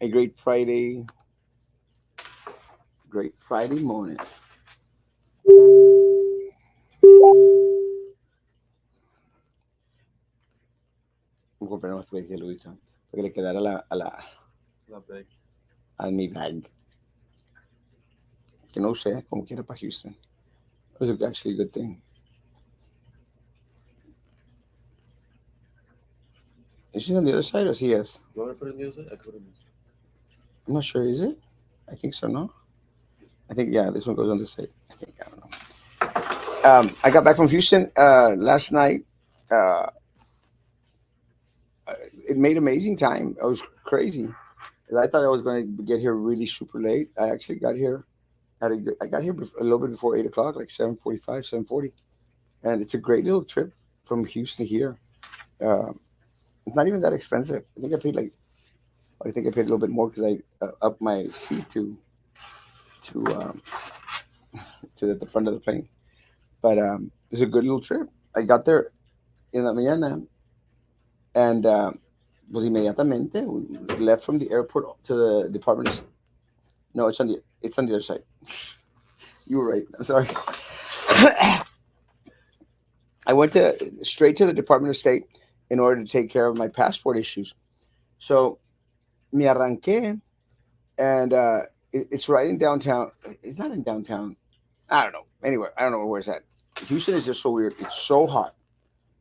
A great Friday morning. Voy a comprar más que Luisa, para que le quedara a mi bag. Que no usé, como quiera para Houston. It was actually a good thing. Is she on the other side or yes? I'm not sure, is it? I think so, no? I think, yeah, this one goes on this side. I think, I don't know. I got back from Houston last night. Uh, it made amazing time. It was crazy. I thought I was going to get here really super late. I actually got here I got here a little bit before 8 o'clock, like 7:45, 7:40, and it's a great little trip from Houston to here. Uh, it's not even that expensive. I think I paid a little bit more because I upped my seat to to the front of the plane. But it was a good little trip. I got there in la mañana, and pues inmediatamente we left from the airport to the Department of. No, it's on the other side. You were right. I'm sorry. I went to straight to the Department of State in order to take care of my passport issues. So me arranqué, and it's right in downtown. It's not in downtown. I don't know. Anyway, I don't know where it's at. Houston is just so weird. It's so hot,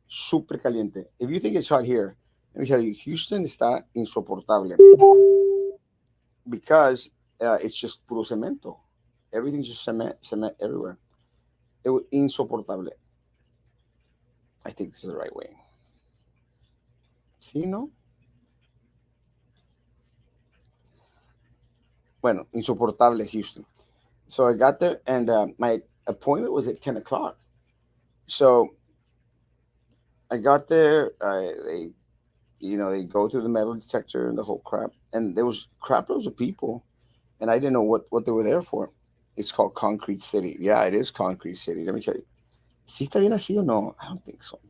super caliente. If you think it's hot here, let me tell you, Houston está insoportable because it's just puro cemento. Everything's just cement everywhere. It was insoportable. I think this is the right way. See, no? Bueno, insoportable Houston. So I got there, and my appointment was at 10 o'clock. So I got there. They go through the metal detector and the whole crap, and there was crap loads of people, and I didn't know what they were there for. It's called Concrete City. Yeah, it is Concrete City. Let me tell you. ¿Sí está bien así o no? I don't think so.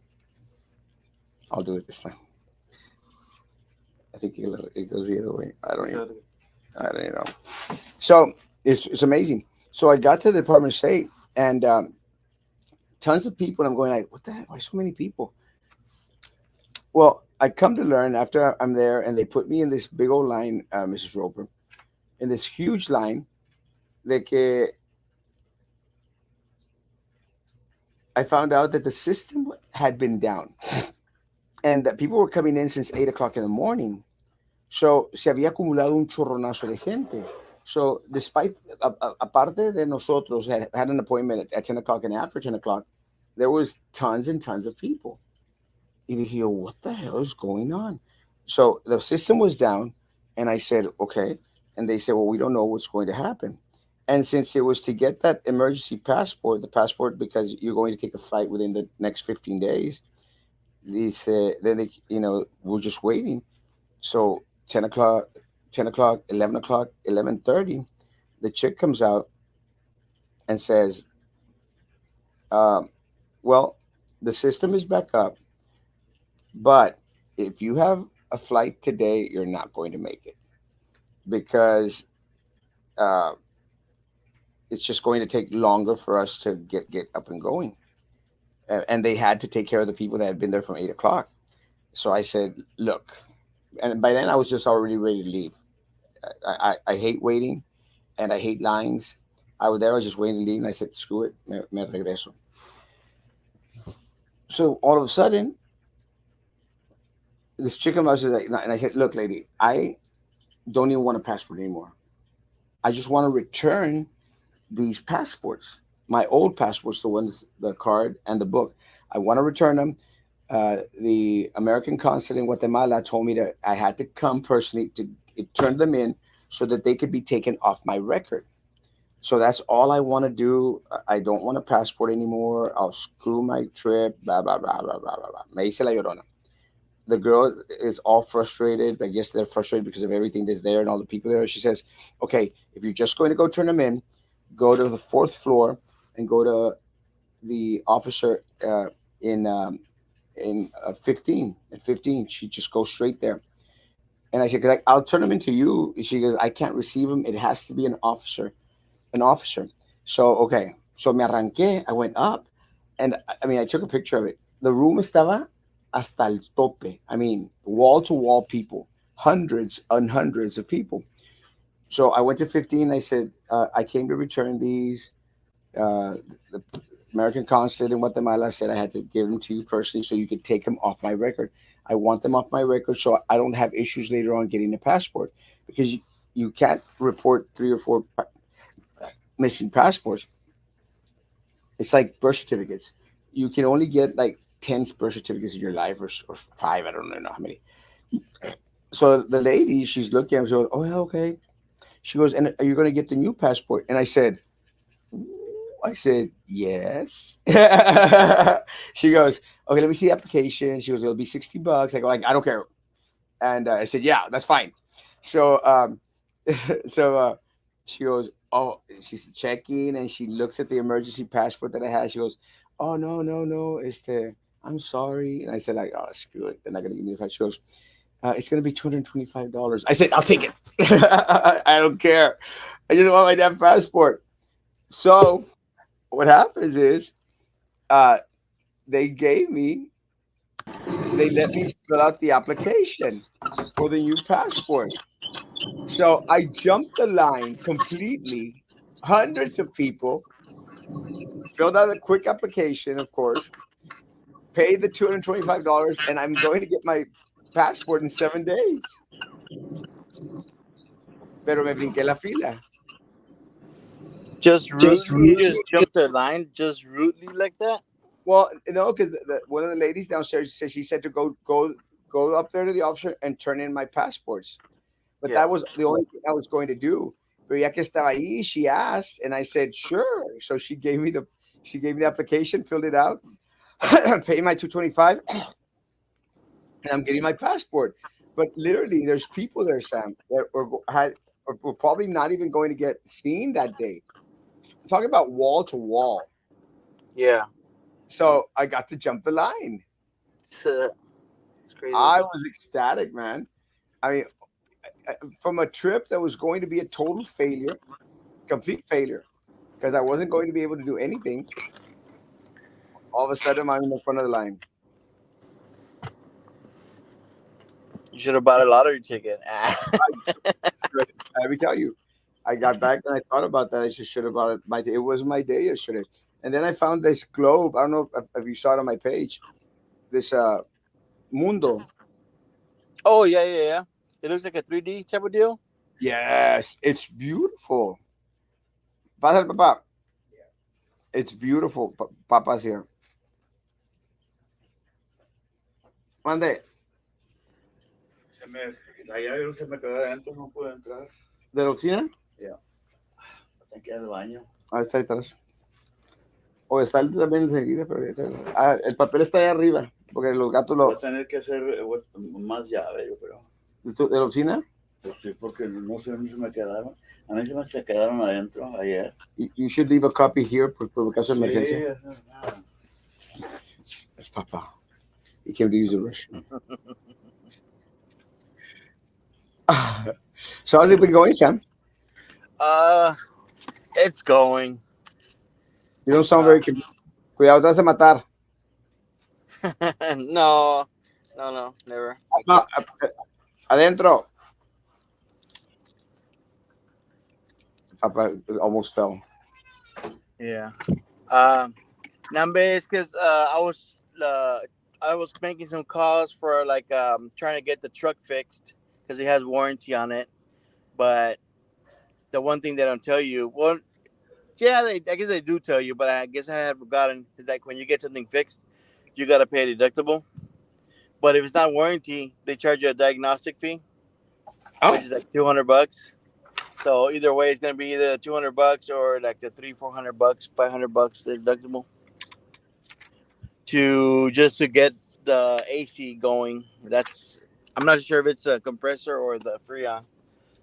I'll do it this time. I think it goes the other way. I don't even know. So it's amazing. So I got to the Department of State, and tons of people. And I'm going like, what the heck? Why so many people? Well, I come to learn after I'm there, and they put me in this big old line, Mrs. Roper, in this huge line. De que I found out that the system had been down, and that people were coming in since 8 o'clock in the morning. So se había acumulado un chorronazo de gente. So despite aparte de nosotros had an appointment at 10 o'clock, and after 10 o'clock, there was tons and tons of people. Y dije, yo, what the hell is going on? So the system was down, and I said, okay. And they said, well, we don't know what's going to happen. And since it was to get that emergency passport, the passport because you're going to take a flight within the next 15 days, they said, then we're just waiting. So 10 o'clock, 10 o'clock, 11 o'clock, 11:30, the chick comes out and says, um, well, the system is back up, but if you have a flight today, you're not going to make it because uh, it's just going to take longer for us to get up and going. And they had to take care of the people that had been there from 8 o'clock. So I said, look, and by then I was just already ready to leave. I hate waiting, and I hate lines. I was there, I was just waiting to leave, and I said, screw it, me regreso. So all of a sudden, this chicken was like, and I said, look, lady, I don't even want a passport anymore. I just want to return these passports, my old passports, the ones, the card and the book. I want to return them. The American consulate in Guatemala told me that I had to come personally to turn them in so that they could be taken off my record. So that's all I want to do. I don't want a passport anymore. I'll screw my trip. Blah blah blah blah blah blah blah. Me dice la llorona. The girl is all frustrated. I guess they're frustrated because of everything that's there and all the people there. She says, "Okay, if you're just going to go turn them in, go to the fourth floor and go to the officer in 15 at 15. She just goes straight there. And I said, because I'll turn them into you. She goes, I can't receive them. It has to be an officer. An officer. So, okay. So me arranqué. I went up. And I mean, I took a picture of it. The room estaba hasta el tope. I mean, wall to wall people. Hundreds and hundreds of people. So I went to 15. I said, I came to return these. The American consulate in Guatemala said I had to give them to you personally so you could take them off my record. I want them off my record so I don't have issues later on getting a passport because you can't report three or four missing passports. It's like birth certificates. You can only get like 10 birth certificates in your life or five. I don't know how many. So the lady, she's looking at me, she goes, oh, yeah, okay. She goes, and are you going to get the new passport? And I said, yes. She goes, okay, let me see the application. She goes, it'll be $60. I go, like, I don't care. And I said, yeah, that's fine. So, so she goes, oh, she's checking and she looks at the emergency passport that I had. She goes, oh, no, no, no. I'm sorry. And I said, like, oh, screw it. They're not going to give me the passport. She goes, it's going to be $225. I said, I'll take it. I don't care. I just want my damn passport. So what happens is uh, they gave me, they let me fill out the application for the new passport. So I jumped the line completely. Hundreds of people filled out a quick application, of course, paid the $225, and I'm going to get my passport in 7 days. Pero me brinqué la fila. Just rudely, you just jumped the line, just rudely like that. Well, no, because one of the ladies downstairs said she said to go up there to the officer and turn in my passports. But Yeah. that was the only thing I was going to do. Pero ya que estaba ahí, she asked, and I said sure. So she gave me the application, filled it out, paid my 225, and I'm getting my passport. But literally, there's people there, Sam, that were probably not even going to get seen that day. I'm talking about wall to wall. Yeah. So I got to jump the line. It's crazy. I was ecstatic, man. I mean, from a trip that was going to be a total failure, complete failure, because I wasn't going to be able to do anything. All of a sudden, I'm in the front of the line. You should have bought a lottery ticket. Let me tell you, I got back and I thought about that. I should have bought it. It was my day yesterday, and then I found this globe. I don't know if you saw it on my page. This Mundo. Oh yeah, yeah, yeah. It looks like a 3D type of deal. Yes, it's beautiful. Pasa, papa. It's beautiful. Papa's here. Mande. Se me quedó adentro, no pude entrar. ¿De la oficina? Ya, tengo que ir al baño. Ah, está ahí atrás. O está el también enseguida, pero el papel está ahí arriba, porque los gatos Voy lo... a tener que hacer más llave, yo creo. ¿De la oficina? Pues sí, porque no sé dónde se me quedaron. A mí se quedaron adentro ayer. You should leave a copy here por caso de emergencia. Sí, Es papá. He came to use the restroom. So how's it been going, Sam? It's going. You don't sound very... Cuidado, te vas a matar. No, never. No, adentro. Papa almost fell. Yeah. Number is because I was making some calls for like trying to get the truck fixed because it has warranty on it, but the one thing they don't tell you, well, yeah, I guess they do tell you, but I guess I had forgotten that when you get something fixed, you gotta pay a deductible. But if it's not warranty, they charge you a diagnostic fee, which is like $200. So either way, it's gonna be either $200 or like the $300-400, $500 deductible to get the AC going. I'm not sure if it's a compressor or the Freon,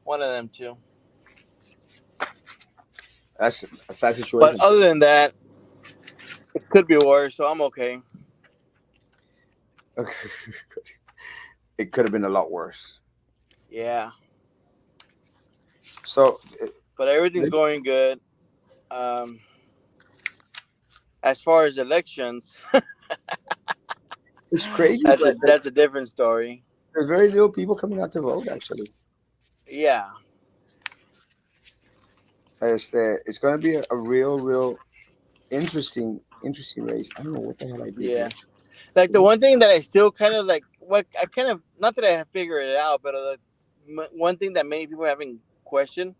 one of them two. That's a sad situation. But other than that, it could be worse, so I'm okay. It could have been a lot worse. Yeah, So but everything's going good. Um, as far as elections, it's crazy that's a that that's a different story. there's very little people coming out to vote. Actually, Yeah, it's going to be a real interesting race. I don't know what the hell I did yeah. here. Like the one thing that I still kind of like, what I kind of not that I have figured it out, but one thing that many people haven't questioned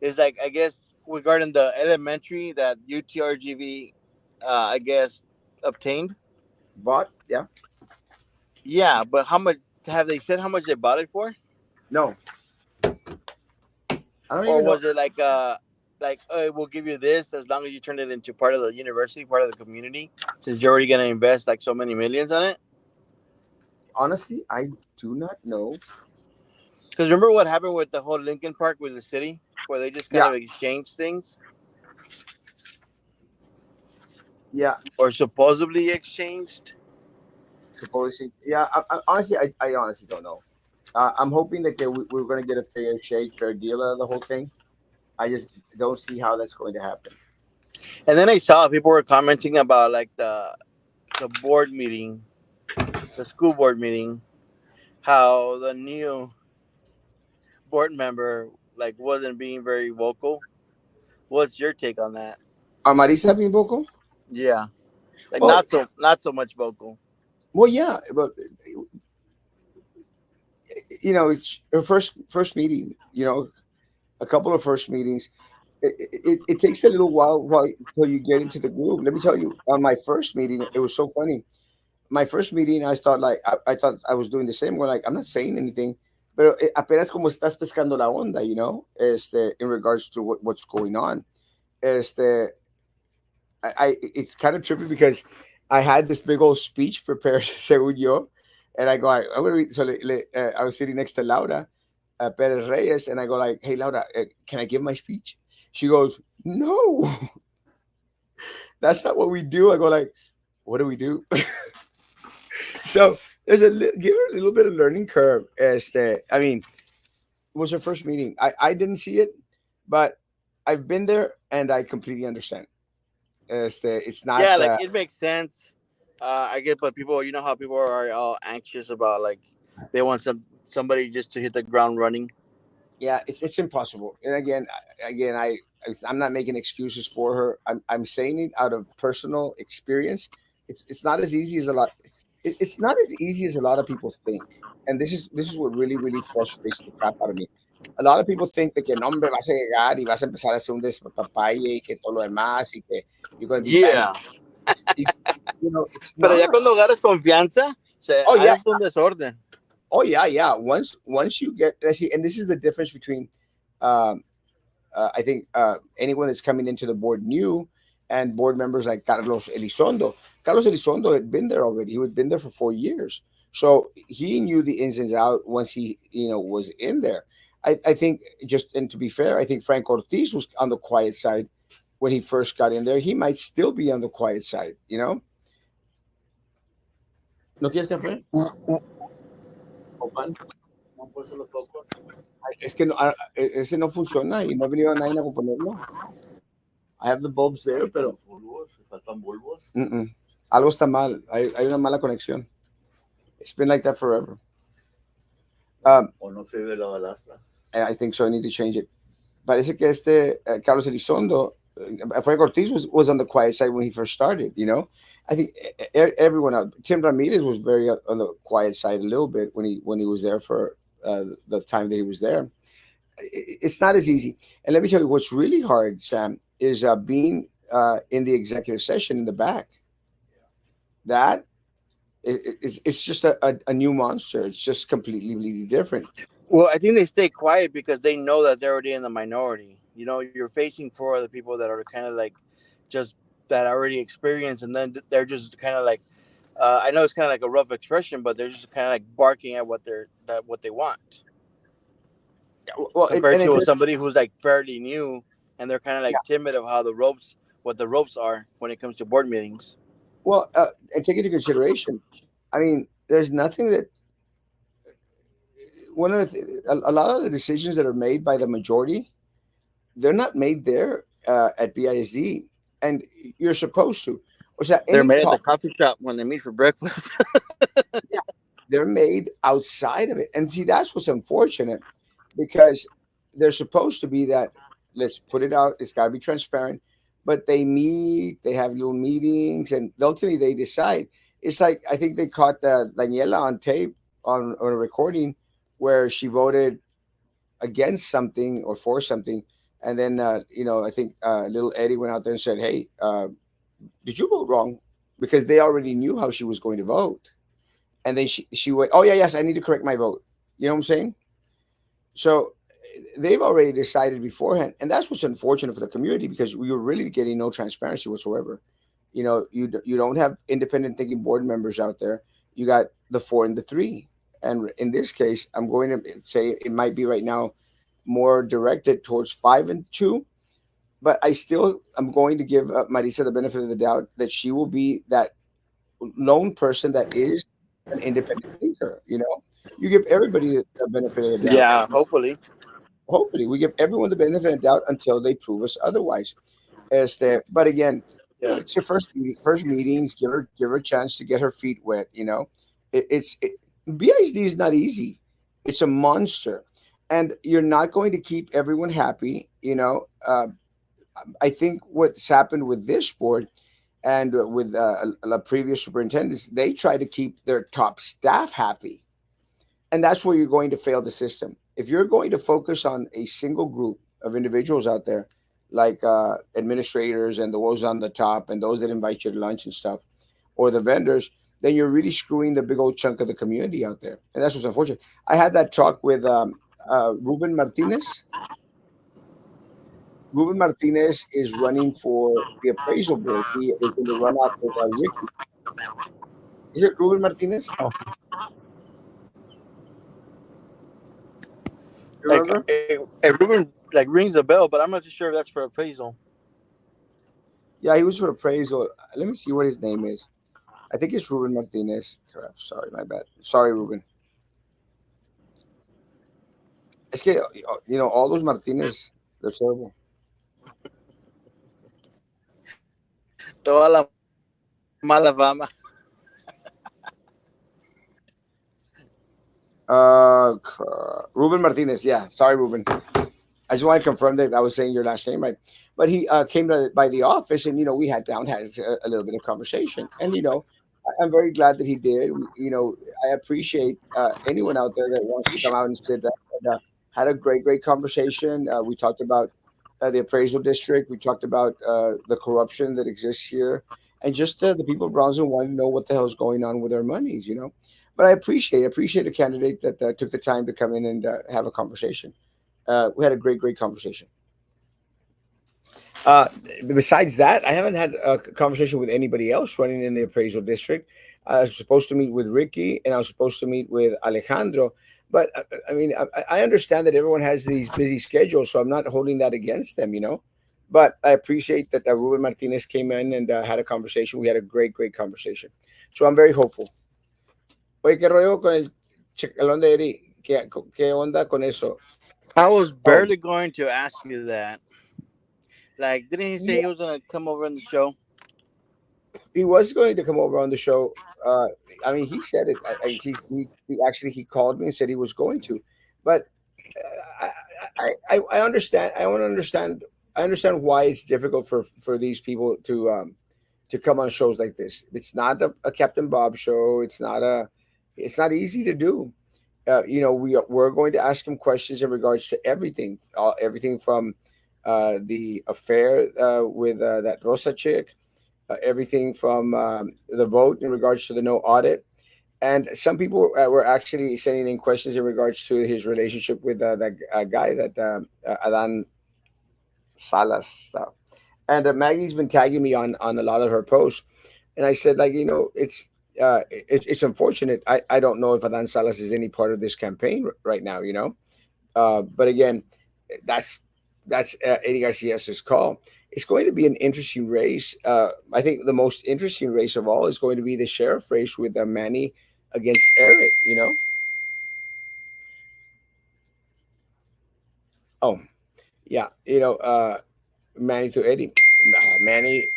is like I guess regarding the elementary that UTRGV, I guess obtained. But yeah, Yeah, but how much have they said how much they bought it for? no, I don't Or even know. was it like oh, we'll give you this as long as you turn it into part of the university, part of the community, since you're already gonna invest like so many millions on it? Honestly, I do not know. Because remember what happened with the whole Lincoln Park with the city, where they just kind Yeah, of exchanged things yeah. or supposedly exchanged. Supposedly, yeah. Honestly, I honestly don't know. I'm hoping that we're going to get a fair shake, fair deal out of the whole thing. I just don't see how that's going to happen. And then I saw people were commenting about like the board meeting, the school board meeting, how the new board member like wasn't being very vocal. What's your take on that? Marisa being vocal? Yeah, like Well, not so much vocal. well, yeah, but it's her first meeting. A couple of first meetings. It takes a little while until you get into the groove. Let me tell you, on my first meeting, it was so funny. My first meeting, I thought like I thought I was doing the same. We're like, I'm not saying anything, pero apenas como estás pescando la onda, in regards to what's going on. Este, it's kind of trippy because I had this big old speech prepared, según yo, and I go, I'm gonna read. So I was sitting next to Laura Perez Reyes, and I go like, Hey Laura, can I give my speech? She goes, No, that's not what we do. I go like, What do we do? So there's give her a little bit of learning curve. I mean, it was her first meeting. I didn't see it, but I've been there and I completely understand. It's not. Yeah, like it makes sense. I get, but people, you know how people are all anxious about like they want somebody just to hit the ground running. Yeah, it's impossible. And again, I'm not making excuses for her. I'm saying it out of personal experience. It's not as easy as a lot. It's not as easy as a lot of people think. And this is what really frustrates the crap out of me. A lot of people think that que no hombre vas a llegar y vas a empezar a hacer un despapalle y que todo lo demás y que you're going to be bang. Yeah, It's pero ya not. cuando agarras confianza, se Oh yeah, haces un desorden. oh yeah. Once you get, see, and this is the difference between um, I think anyone that's coming into the board new and board members like Carlos Elizondo. Carlos Elizondo had been there already. He had been there for 4 years. So he knew the ins and outs once he, was in there. I think just, and to be fair, I think Frank Ortiz was on the quiet side when he first got in there. He might still be on the quiet side. ¿No quieres café o pan? ¿No han puesto los focos? Ay, es que no, ese no funciona y no ha venido nadie a componerlo. I have the bulbs there, pero Bulbos, faltan bulbos. mm-mm. Algo está mal. Hay una mala conexión. It's been like that forever. Um, O no sirve la balastra. and I think so. I need to change it. Parece que Carlos Elizondo, Frank Ortiz was on the quiet side when he first started. I think everyone else. Tim Ramirez was very on the quiet side a little bit when he was there for the time that he was there. It's not as easy. And let me tell you, what's really hard, Sam, is being in the executive session in the back. That it's just a new monster. It's just completely different. Well, I think they stay quiet because they know that they're already in the minority. You know, you're facing for the people that are kind of like just that already experienced, and then they're just kind of like I know it's kind of like a rough expression, but they're just kind of like barking at what they want Well, compared and it to does. somebody who's like fairly new and they're kind of Yeah. like timid of how the ropes, what the ropes are when it comes to board meetings. Well, and take into consideration. I mean, there's nothing that one of a lot of the decisions that are made by the majority, they're not made there at BISD, and you're supposed to. O sea, They're any made at the talk, coffee shop when they meet for breakfast. yeah, they're made outside of it, and see that's what's unfortunate because they're supposed to be that. Let's put it out. It's got to be transparent, but they meet, they have little meetings, and ultimately they decide. It's like I think they caught Daniela on tape on a recording where she voted against something or for something, and then I think little Eddie went out there and said, "Hey, did you vote wrong?" Because they already knew how she was going to vote, and then she went, "Oh yeah, yes, I need to correct my vote." You know what I'm saying? So they've already decided beforehand, and that's what's unfortunate for the community because we were really getting no transparency whatsoever. You don't have independent thinking board members out there. You got the four and the three, and in this case, I'm going to say it might be right now more directed towards 5 and 2. But I still am going to give Marisa the benefit of the doubt that she will be that lone person that is an independent thinker. You give everybody the benefit of the doubt. Yeah, hopefully. Hopefully, we give everyone the benefit of the doubt until they prove us otherwise. But again, Yeah. it's your first meetings. Give her a chance to get her feet wet. BISD is not easy. It's a monster, and you're not going to keep everyone happy. I think what's happened with this board and with the previous superintendents, they try to keep their top staff happy, and that's where you're going to fail the system. If you're going to focus on a single group of individuals out there, like administrators and those on the top and those that invite you to lunch and stuff, or the vendors, then you're really screwing the big old chunk of the community out there, and that's what's unfortunate. I had that talk with Ruben Martinez. Ruben Martinez is running for the appraisal board. He is in the runoff with Ricky. Is it Ruben Martinez? You Like remember? it Ruben like rings a bell, but I'm not too sure if that's for appraisal. Yeah, he was for appraisal. Let me see what his name is. I think it's Ruben Martinez. Correct. Sorry, my bad. Sorry, Ruben. Es que, all those Martinez, they're terrible. Toda la mala fama. Ruben Martinez. Yeah, sorry, Ruben. I just want to confirm that I was saying your last name right. But he came by the office, and we had a little bit of conversation, and I'm very glad that he did. I appreciate anyone out there that wants to come out and sit down. And, had a great conversation. We talked about the appraisal district. We talked about the corruption that exists here, and just the people of Bronzeville wanting to know what the hell is going on with their monies. But I appreciate a candidate that took the time to come in and have a conversation. We had a great conversation. Uh, Besides that, I haven't had a conversation with anybody else running in the appraisal district. I was supposed to meet with Ricky, and I was supposed to meet with Alejandro. But I mean, I understand that everyone has these busy schedules, so I'm not holding that against them. But I appreciate that Ruben Martinez came in and had a conversation. We had a great conversation. So I'm very hopeful. Oye, ¿qué rollo con el chacalón de Eri? ¿Qué onda con eso? I was Oh, barely going to ask you that. Like, didn't he say yeah, he was gonna come over on the show? he was going to come over on the show. Uh, I mean, he said it. He actually he called me and said he was going to, but I understand. I want to understand. I understand why it's difficult for these people to come on shows like this. It's not a Captain Bob show. It's not easy to do. We're going to ask him questions in regards to everything, everything from the affair with that Rosa chick, everything from the vote in regards to the no audit. And some people were actually sending in questions in regards to his relationship with that guy, that Adan Salas stuff. And Maggie's been tagging me on a lot of her posts, and I said, like, it's unfortunate. I don't know if Adan Salas is any part of this campaign right now. But again, that's Eddie Garcia's call. It's going to be an interesting race. I think the most interesting race of all is going to be the sheriff race with Manny against Eric. Oh, yeah. Manny through Eddie, Manny,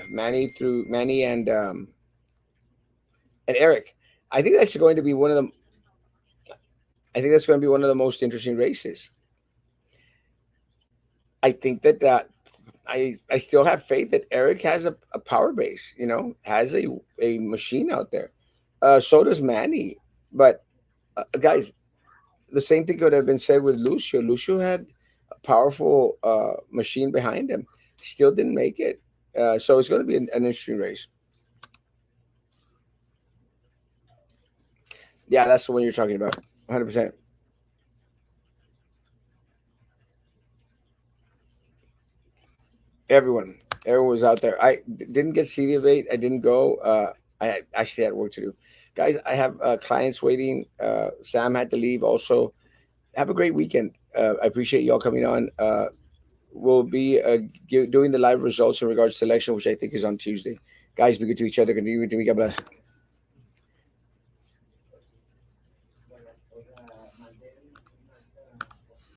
Manny and Eric. I think that's going to be one of the. I think that's going to be one of the most interesting races. I think that I still have faith that Eric has a power base. Has a machine out there. So does Manny. But guys, the same thing could have been said with Lucio. Lucio had a powerful machine behind him. Still didn't make it. So it's going to be an interesting race. Yeah, that's the one you're talking about. 100%. Everyone, everyone was out there. Didn't get CD of 8. I didn't go. I actually had work to do. Guys, I have clients waiting. Sam had to leave. Also, have a great weekend. I appreciate y'all coming on. We'll be doing the live results in regards to election, which I think is on Tuesday. Guys, be good to each other. Continue to be God bless.